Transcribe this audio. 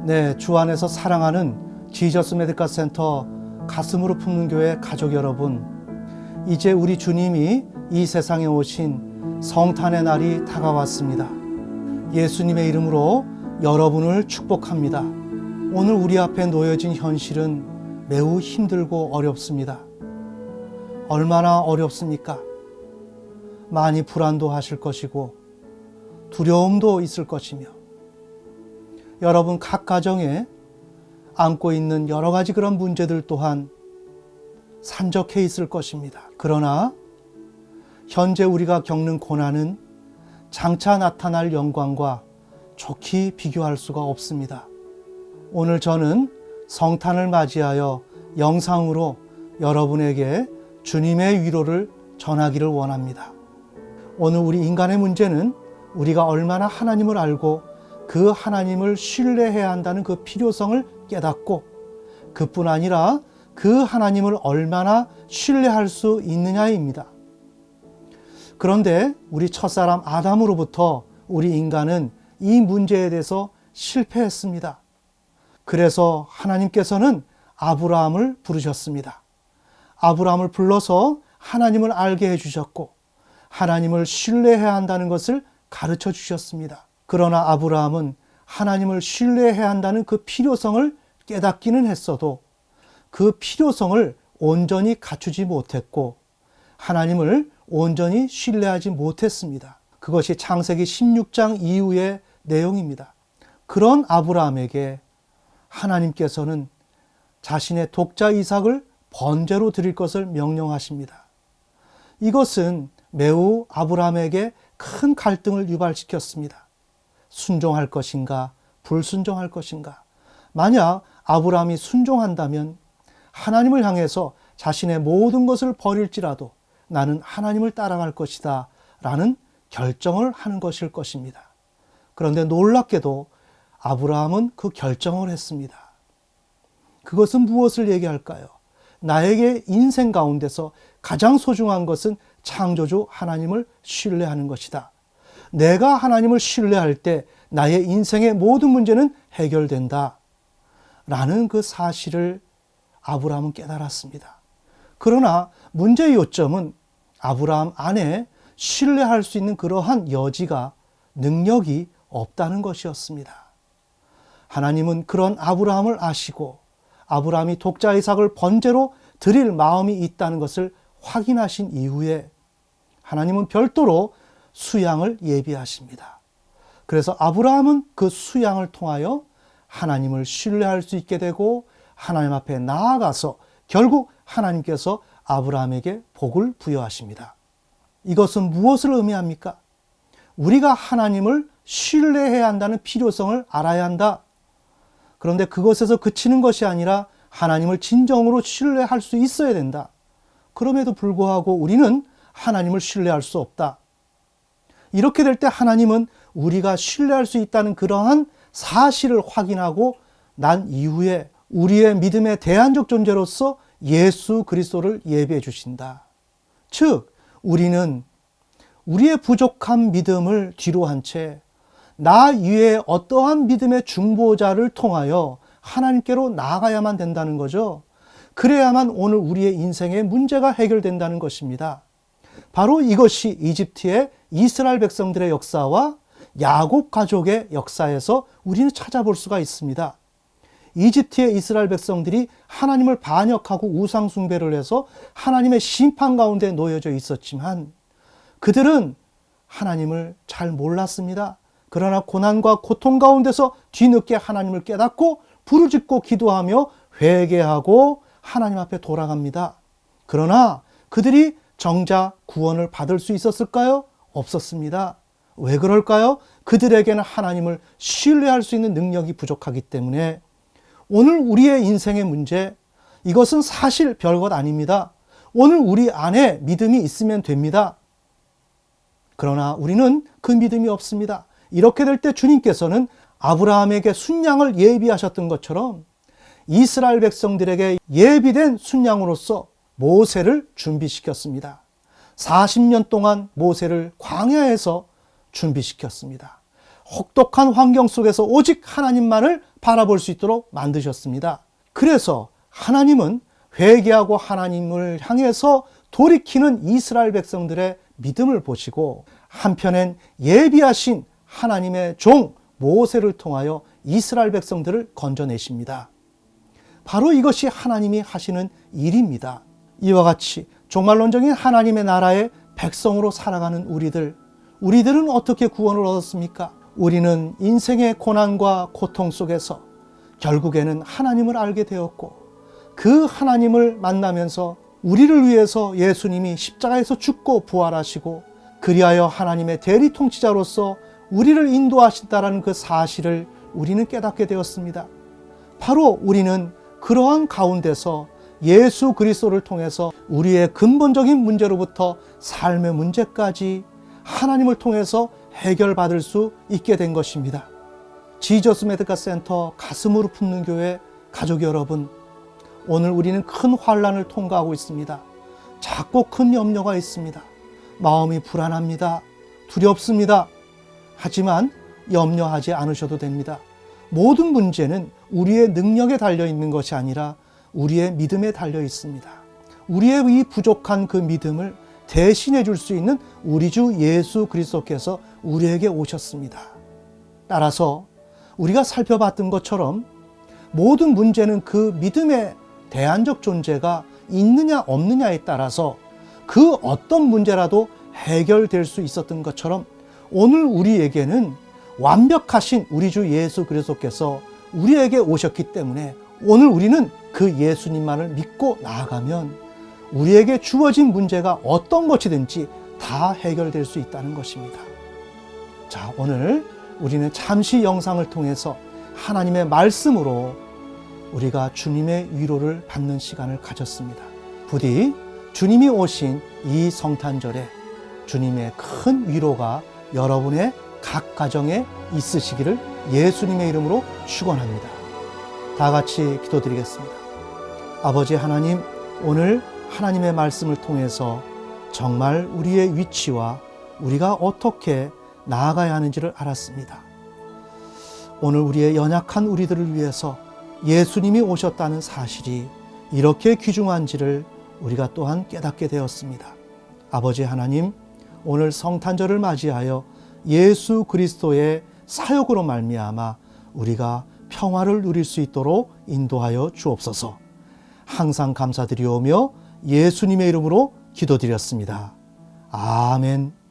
네, 주 안에서 사랑하는 지저스 메디컬 센터 가슴으로 품는 교회 가족 여러분, 이제 우리 주님이 이 세상에 오신 성탄의 날이 다가왔습니다. 예수님의 이름으로 여러분을 축복합니다. 오늘 우리 앞에 놓여진 현실은 매우 힘들고 어렵습니다. 얼마나 어렵습니까? 많이 불안도 하실 것이고 두려움도 있을 것이며, 여러분 각 가정에 안고 있는 여러 가지 그런 문제들 또한 산적해 있을 것입니다. 그러나 현재 우리가 겪는 고난은 장차 나타날 영광과 좋게 비교할 수가 없습니다. 오늘 저는 성탄을 맞이하여 영상으로 여러분에게 주님의 위로를 전하기를 원합니다. 오늘 우리 인간의 문제는 우리가 얼마나 하나님을 알고 그 하나님을 신뢰해야 한다는 그 필요성을 깨닫고, 그뿐 아니라 그 하나님을 얼마나 신뢰할 수 있느냐입니다. 그런데 우리 첫사람 아담으로부터 우리 인간은 이 문제에 대해서 실패했습니다. 그래서 하나님께서는 아브라함을 부르셨습니다. 아브라함을 불러서 하나님을 알게 해주셨고 하나님을 신뢰해야 한다는 것을 가르쳐 주셨습니다. 그러나 아브라함은 하나님을 신뢰해야 한다는 그 필요성을 깨닫기는 했어도 그 필요성을 온전히 갖추지 못했고 하나님을 온전히 신뢰하지 못했습니다. 그것이 창세기 16장 이후의 내용입니다. 그런 아브라함에게 하나님께서는 자신의 독자 이삭을 번제로 드릴 것을 명령하십니다. 이것은 매우 아브라함에게 큰 갈등을 유발시켰습니다. 순종할 것인가, 불순종할 것인가. 만약 아브라함이 순종한다면 하나님을 향해서 자신의 모든 것을 버릴지라도 나는 하나님을 따라갈 것이다 라는 결정을 하는 것일 것입니다. 그런데 놀랍게도 아브라함은 그 결정을 했습니다. 그것은 무엇을 얘기할까요? 나에게 인생 가운데서 가장 소중한 것은 창조주 하나님을 신뢰하는 것이다. 내가 하나님을 신뢰할 때 나의 인생의 모든 문제는 해결된다 라는 그 사실을 아브라함은 깨달았습니다. 그러나 문제의 요점은 아브라함 안에 신뢰할 수 있는 그러한 여지가, 능력이 없다는 것이었습니다. 하나님은 그런 아브라함을 아시고 아브라함이 독자 이삭을 번제로 드릴 마음이 있다는 것을 확인하신 이후에 하나님은 별도로 수양을 예비하십니다. 그래서 아브라함은 그 수양을 통하여 하나님을 신뢰할 수 있게 되고 하나님 앞에 나아가서 결국 하나님께서 아브라함에게 복을 부여하십니다. 이것은 무엇을 의미합니까? 우리가 하나님을 신뢰해야 한다는 필요성을 알아야 한다. 그런데 그것에서 그치는 것이 아니라 하나님을 진정으로 신뢰할 수 있어야 된다. 그럼에도 불구하고 우리는 하나님을 신뢰할 수 없다. 이렇게 될 때 하나님은 우리가 신뢰할 수 있다는 그러한 사실을 확인하고 난 이후에 우리의 믿음의 대안적 존재로서 예수 그리스도를 예비해 주신다. 즉, 우리는 우리의 부족한 믿음을 뒤로 한 채 나 위에 어떠한 믿음의 중보자를 통하여 하나님께로 나아가야만 된다는 거죠. 그래야만 오늘 우리의 인생의 문제가 해결된다는 것입니다. 바로 이것이 이집트의 이스라엘 백성들의 역사와 야곱 가족의 역사에서 우리는 찾아볼 수가 있습니다. 이집트의 이스라엘 백성들이 하나님을 반역하고 우상 숭배를 해서 하나님의 심판 가운데 놓여져 있었지만 그들은 하나님을 잘 몰랐습니다. 그러나 고난과 고통 가운데서 뒤늦게 하나님을 깨닫고 부르짖고 기도하며 회개하고 하나님 앞에 돌아갑니다. 그러나 그들이 정작 구원을 받을 수 있었을까요? 없었습니다. 왜 그럴까요? 그들에게는 하나님을 신뢰할 수 있는 능력이 부족하기 때문에 오늘 우리의 인생의 문제, 이것은 사실 별것 아닙니다. 오늘 우리 안에 믿음이 있으면 됩니다. 그러나 우리는 그 믿음이 없습니다. 이렇게 될 때 주님께서는 아브라함에게 순양을 예비하셨던 것처럼 이스라엘 백성들에게 예비된 순양으로서 모세를 준비시켰습니다. 40년 동안 모세를 광야에서 준비시켰습니다. 혹독한 환경 속에서 오직 하나님만을 바라볼 수 있도록 만드셨습니다. 그래서 하나님은 회개하고 하나님을 향해서 돌이키는 이스라엘 백성들의 믿음을 보시고 한편엔 예비하신 하나님의 종 모세를 통하여 이스라엘 백성들을 건져내십니다. 바로 이것이 하나님이 하시는 일입니다. 이와 같이 종말론적인 하나님의 나라의 백성으로 살아가는 우리들은 어떻게 구원을 얻었습니까? 우리는 인생의 고난과 고통 속에서 결국에는 하나님을 알게 되었고 그 하나님을 만나면서 우리를 위해서 예수님이 십자가에서 죽고 부활하시고 그리하여 하나님의 대리 통치자로서 우리를 인도하신다라는 그 사실을 우리는 깨닫게 되었습니다. 바로 우리는 그러한 가운데서 예수 그리스도를 통해서 우리의 근본적인 문제로부터 삶의 문제까지 하나님을 통해서 해결받을 수 있게 된 것입니다. 지저스 메디컬 센터 가슴으로 품는 교회 가족 여러분, 오늘 우리는 큰 환난을 통과하고 있습니다. 작고 큰 염려가 있습니다. 마음이 불안합니다. 두렵습니다. 하지만 염려하지 않으셔도 됩니다. 모든 문제는 우리의 능력에 달려 있는 것이 아니라 우리의 믿음에 달려 있습니다. 우리의 이 부족한 그 믿음을 대신해 줄 수 있는 우리 주 예수 그리스도께서 우리에게 오셨습니다. 따라서 우리가 살펴봤던 것처럼 모든 문제는 그 믿음의 대안적 존재가 있느냐 없느냐에 따라서 그 어떤 문제라도 해결될 수 있었던 것처럼 오늘 우리에게는 완벽하신 우리 주 예수 그리스도께서 우리에게 오셨기 때문에 오늘 우리는 그 예수님만을 믿고 나아가면 우리에게 주어진 문제가 어떤 것이든지 다 해결될 수 있다는 것입니다. 자, 오늘 우리는 잠시 영상을 통해서 하나님의 말씀으로 우리가 주님의 위로를 받는 시간을 가졌습니다. 부디 주님이 오신 이 성탄절에 주님의 큰 위로가 여러분의 각 가정에 있으시기를 예수님의 이름으로 축원합니다. 다 같이 기도드리겠습니다. 아버지 하나님, 오늘 하나님의 말씀을 통해서 정말 우리의 위치와 우리가 어떻게 나아가야 하는지를 알았습니다. 오늘 우리의 연약한 우리들을 위해서 예수님이 오셨다는 사실이 이렇게 귀중한지를 우리가 또한 깨닫게 되었습니다. 아버지 하나님, 오늘 성탄절을 맞이하여 예수 그리스도의 사역으로 말미암아 우리가 평화를 누릴 수 있도록 인도하여 주옵소서. 항상 감사드리오며 예수님의 이름으로 기도드렸습니다. 아멘.